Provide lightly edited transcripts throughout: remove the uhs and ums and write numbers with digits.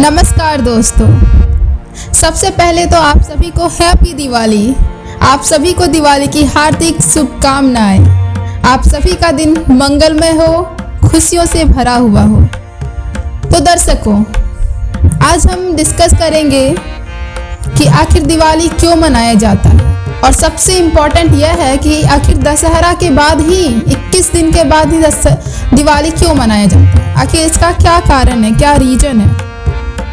नमस्कार दोस्तों, सबसे पहले तो आप सभी को हैप्पी दिवाली। आप सभी को दिवाली की हार्दिक शुभकामनाएं। आप सभी का दिन मंगलमय हो, खुशियों से भरा हुआ हो। तो दर्शकों, आज हम डिस्कस करेंगे कि आखिर दिवाली क्यों मनाया जाता है, और सबसे इम्पोर्टेंट यह है कि आखिर दशहरा के बाद ही 21 दिन के बाद ही दिवाली क्यों मनाया जाता है। आखिर इसका क्या कारण है, क्या रीजन है।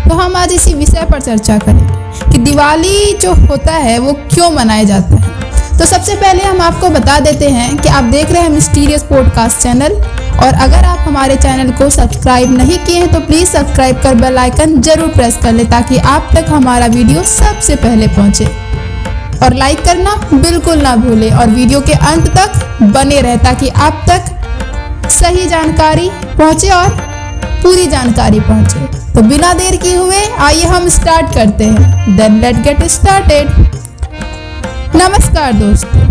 तो हम आज इसी विषय पर चर्चा करेंगे कि दिवाली जो होता है वो क्यों मनाया जाता है। तो सबसे पहले हम आपको बता देते हैं कि आप देख रहे हैं मिस्टीरियस पॉडकास्ट चैनल, और अगर आप हमारे चैनल को सब्सक्राइब नहीं किए हैं तो प्लीज़ सब्सक्राइब कर बेल आइकन जरूर प्रेस कर ले, ताकि आप तक हमारा वीडियो सबसे पहले पहुंचे। और लाइक करना बिल्कुल ना भूलें, और वीडियो के अंत तक बने रहे ताकि आप तक सही जानकारी पहुंचे और पूरी जानकारी पहुंचे। तो बिना देर किए हुए आइए हम स्टार्ट करते हैं। Then let's get started. नमस्कार दोस्तों,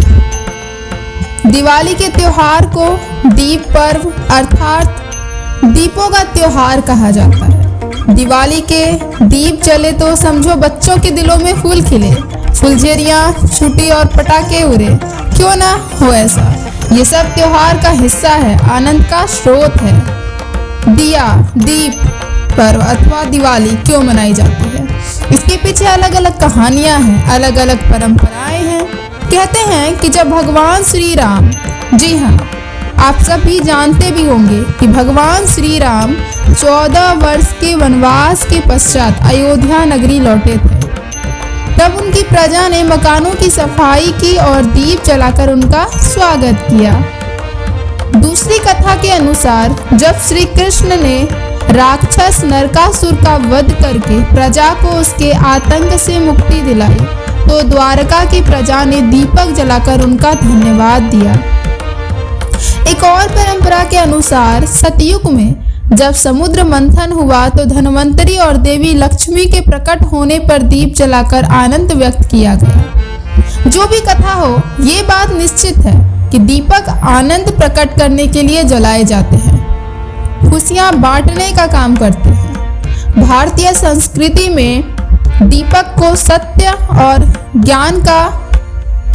दिवाली के त्योहार को दीप पर्व अर्थात दीपों का त्योहार कहा जाता है। दिवाली के दीप जले तो समझो बच्चों के दिलों में फूल खिले, फुलझड़ियाँ छूटी और पटाखे उड़े। क्यों ना हो ऐसा। ये सब त्योहार का हिस्सा है, आनंद का स्रोत है। दिया दीप पर्व अथवा दिवाली क्यों मनाई जाती है, इसके पीछे अलग अलग कहानियां हैं, अलग अलग परंपराएं हैं। कहते हैं कि जब भगवान श्री राम, जी हाँ, आप सभी जानते भी होंगे कि भगवान श्री राम 14 वर्ष के वनवास के पश्चात अयोध्या नगरी लौटे थे, तब उनकी प्रजा ने मकानों की सफाई की और दीप जलाकर उनका स्वागत किया। दूसरी कथा के अनुसार जब श्री कृष्ण ने राक्षस नरकासुर का वध करके प्रजा को उसके आतंक से मुक्ति दिलाई, तो द्वारका की प्रजा ने दीपक जलाकर उनका धन्यवाद दिया। एक और परंपरा के अनुसार सतयुग में जब समुद्र मंथन हुआ तो धन्वंतरी और देवी लक्ष्मी के प्रकट होने पर दीप जलाकर आनंद व्यक्त किया गया। जो भी कथा हो, ये बात निश्चित है कि दीपक आनंद प्रकट करने के लिए जलाए जाते हैं, खुशियां बांटने का काम करते हैं। भारतीय संस्कृति में दीपक को सत्य और ज्ञान का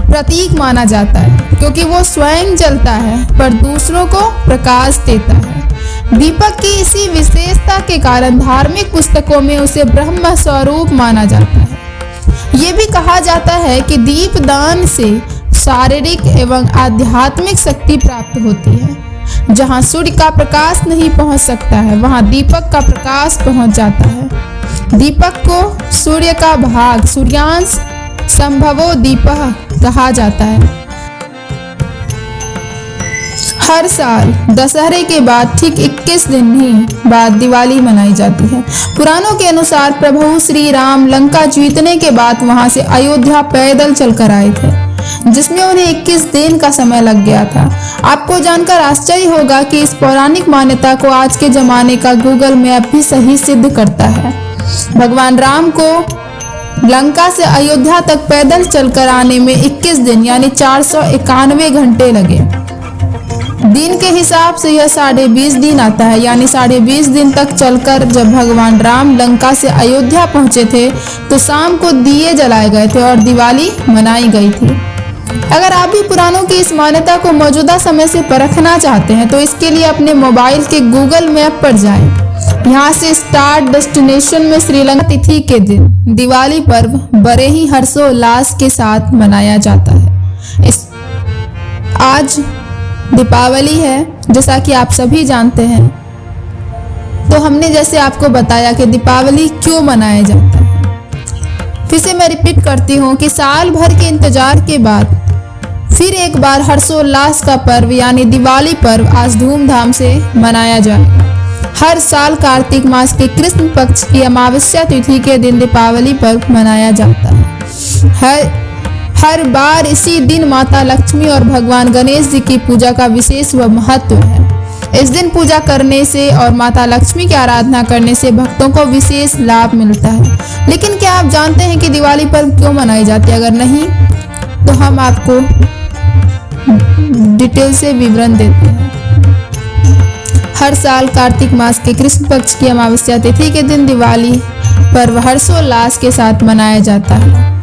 प्रतीक माना जाता है, क्योंकि वो स्वयं जलता है पर दूसरों को प्रकाश देता है। दीपक की इसी विशेषता के कारण धार्मिक पुस्तकों में उसे ब्रह्म स्वरूप माना जाता है। ये भी कहा जाता है कि दीप दान से शारीरिक एवं आध्यात्मिक शक्ति प्राप्त होती है। जहाँ सूर्य का प्रकाश नहीं पहुँच सकता है, वहाँ दीपक का प्रकाश पहुँच जाता है। दीपक को सूर्य का भाग, सूर्यांश संभवो दीपः कहा जाता है। हर साल दशहरे के बाद ठीक 21 दिन ही बाद दिवाली मनाई जाती है। पुराणों के अनुसार प्रभु श्री राम लंका जीतने के बाद वहां से अयोध्या पैदल चलकर आए थे, जिसमें उन्हें 21 दिन का समय लग गया था। आपको जानकर आश्चर्य होगा कि इस पौराणिक मान्यता को आज के जमाने का गूगल मैप भी सही सिद्ध करता है। भगवान राम को लंका से अयोध्या तक पैदल चलकर आने में 21 दिन यानी 491 घंटे लगे। दिन के हिसाब से यह 20.5 दिन आता है, यानी 20.5 दिन तक चलकर जब भगवान राम लंका से अयोध्या पहुंचे थे तो शाम को दिए जलाए गए थे और दिवाली मनाई गई थी। अगर आप भी पुराणों की इस मान्यता को मौजूदा समय से परखना चाहते हैं तो इसके लिए अपने मोबाइल के गूगल मैप पर जाएं। यहाँ से स्टार्ट डेस्टिनेशन में श्रीलंका तिथि के दिन दिवाली पर्व बड़े ही हर्षोल्लास के साथ मनाया जाता है। आज दीपावली है, जैसा कि आप सभी जानते हैं। तो हमने जैसे आपको बताया कि दीपावली क्यों मनाया जाता है। फिर से मैं रिपीट करती हूँ कि साल भर के इंतजार के बाद फिर एक बार हर्षोल्लास का पर्व यानी दिवाली पर्व आज धूमधाम से मनाया जाए। हर साल कार्तिक मास के कृष्ण पक्ष की अमावस्या तिथि के दिन दीपावली पर्व मनाया जाता है। हर बार इसी दिन माता लक्ष्मी और भगवान गणेश जी की पूजा का विशेष व महत्व है। इस दिन पूजा करने से और माता लक्ष्मी की आराधना करने से भक्तों को विशेष लाभ मिलता है। लेकिन क्या आप जानते हैं कि दिवाली पर्व क्यों मनाई जाती है? अगर नहीं तो हम आपको डिटेल से विवरण देते हैं। हर साल कार्तिक मास के कृष्ण पक्ष की अमावस्या तिथि के दिन दिवाली पर्व हर्षोल्लास के साथ मनाया जाता है।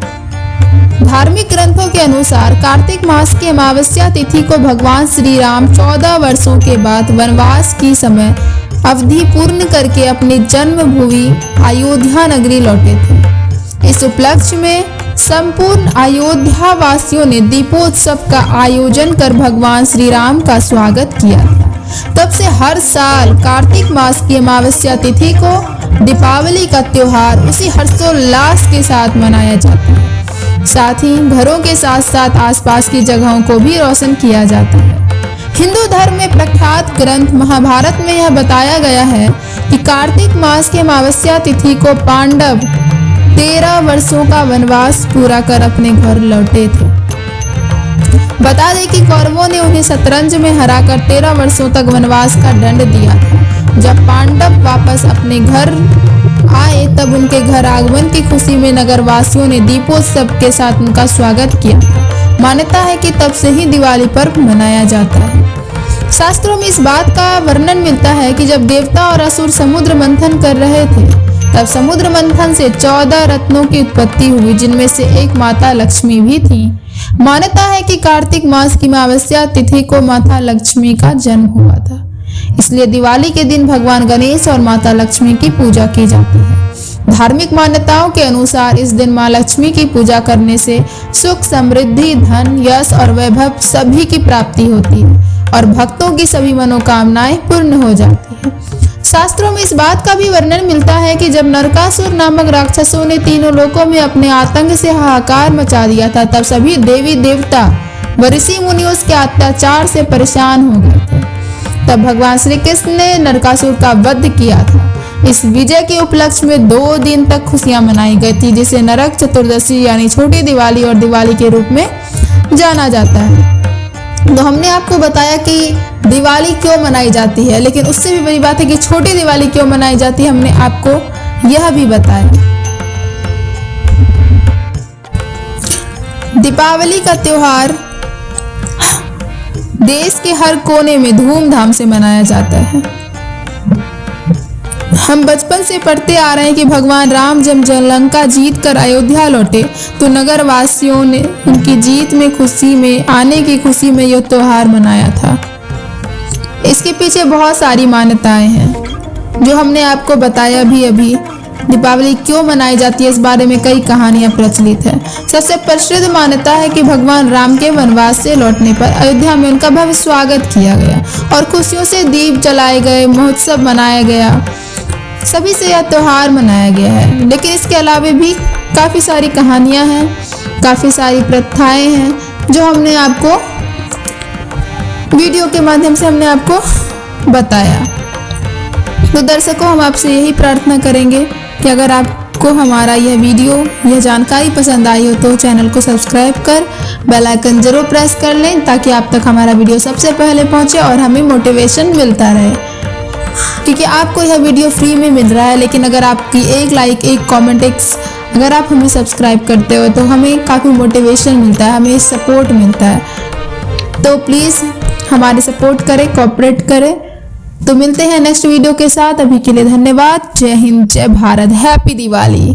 धार्मिक ग्रंथों के अनुसार कार्तिक मास की अमावस्या तिथि को भगवान श्री राम 14 वर्षों के बाद वनवास की समय अवधि पूर्ण करके अपनी जन्मभूमि अयोध्या नगरी लौटे थे। इस उपलक्ष्य में संपूर्ण अयोध्या वासियों ने दीपोत्सव का आयोजन कर भगवान श्री राम का स्वागत किया। तब से हर साल कार्तिक मास की अमावस्या तिथि को दीपावली का त्योहार उसी हर्षोल्लास के साथ मनाया जाता है। साथ ही घरों के साथ साथ आसपास की जगहों को भी रोशन किया जाता है। हिंदू धर्म में प्रख्यात ग्रंथ महाभारत में यह बताया गया है कि कार्तिक मास की अमावस्या तिथि को पांडव 13 वर्षों का वनवास पूरा कर अपने घर लौटे थे। बता दें कि कौरवों ने उन्हें शतरंज में हराकर 13 वर्षों तक वनवास का दंड दिया था। जब पांडव वापस अपने घर आए तब उनके घर आगमन की खुशी में नगरवासियों ने दीपोत्सव के साथ उनका स्वागत किया। मान्यता है कि तब से ही दिवाली पर्व मनाया जाता है। शास्त्रों में इस बात का वर्णन मिलता है कि जब देवता और असुर समुद्र मंथन कर रहे थे तब समुद्र मंथन से 14 रत्नों की उत्पत्ति हुई, जिनमें से एक माता लक्ष्मी भी थी। मान्यता है कि कार्तिक मास की अमावस्या तिथि को माता लक्ष्मी का जन्म हुआ था, इसलिए दिवाली के दिन भगवान गणेश और माता लक्ष्मी की पूजा की जाती है। धार्मिक मान्यताओं के अनुसार इस दिन मां लक्ष्मी की पूजा करने से सुख, समृद्धि, धन, यश और वैभव सभी की प्राप्ति होती है और भक्तों की सभी मनोकामनाएं पूर्ण हो जाती है। शास्त्रों में इस बात का भी वर्णन मिलता है कि जब नरकासुर नामक राक्षसों ने तीनों लोकों में अपने आतंक से हाहाकार मचा दिया था तब सभी देवी देवता व ऋषि मुनि उसके अत्याचार से परेशान हो गए थे। तब भगवान श्री कृष्ण ने नरकासुर का वध किया था। इस विजय के उपलक्ष्य में 2 दिन तक खुशियां मनाई गई थी, जिसे नरक चतुर्दशी यानी छोटी दिवाली और दिवाली के रूप में जाना जाता है। तो हमने आपको बताया कि दिवाली क्यों मनाई जाती है, लेकिन उससे भी बड़ी बात है कि छोटी दिवाली क्यों मनाई जाती है, हमने आपको यह भी बताया। दीपावली का त्योहार देश के हर कोने में धूमधाम से मनाया जाता है। हम बचपन से पढ़ते आ रहे हैं कि भगवान राम जब लंका जीत कर अयोध्या लौटे तो नगर वासियों ने उनकी जीत में खुशी में आने की खुशी में यह त्योहार मनाया था। इसके पीछे बहुत सारी मान्यताएं हैं जो हमने आपको बताया भी अभी। दीपावली क्यों मनाई जाती है इस बारे में कई कहानियां प्रचलित है। सबसे प्रसिद्ध मान्यता है कि भगवान राम के वनवास से लौटने पर अयोध्या में उनका भव्य स्वागत किया गया और खुशियों से दीप जलाए गए, महोत्सव मनाया गया, सभी से यह त्योहार मनाया गया है। लेकिन इसके अलावा भी काफ़ी सारी कहानियां हैं, काफ़ी सारी प्रथाएं हैं जो हमने आपको वीडियो के माध्यम से हमने आपको बताया। तो दर्शकों, हम आपसे यही प्रार्थना करेंगे कि अगर आपको हमारा यह वीडियो, यह जानकारी पसंद आई हो तो चैनल को सब्सक्राइब कर बेल आइकन जरूर प्रेस कर लें ताकि आप तक हमारा वीडियो सबसे पहले पहुंचे और हमें मोटिवेशन मिलता रहे, क्योंकि आपको यह वीडियो फ्री में मिल रहा है। लेकिन अगर आपकी एक लाइक, एक कमेंट, अगर आप हमें सब्सक्राइब करते हो तो हमें काफ़ी मोटिवेशन मिलता है, हमें सपोर्ट मिलता है। तो प्लीज़ हमारे सपोर्ट करें, कोऑपरेट करें। तो मिलते हैं नेक्स्ट वीडियो के साथ। अभी के लिए धन्यवाद। जय हिंद, जय भारत, हैप्पी दिवाली।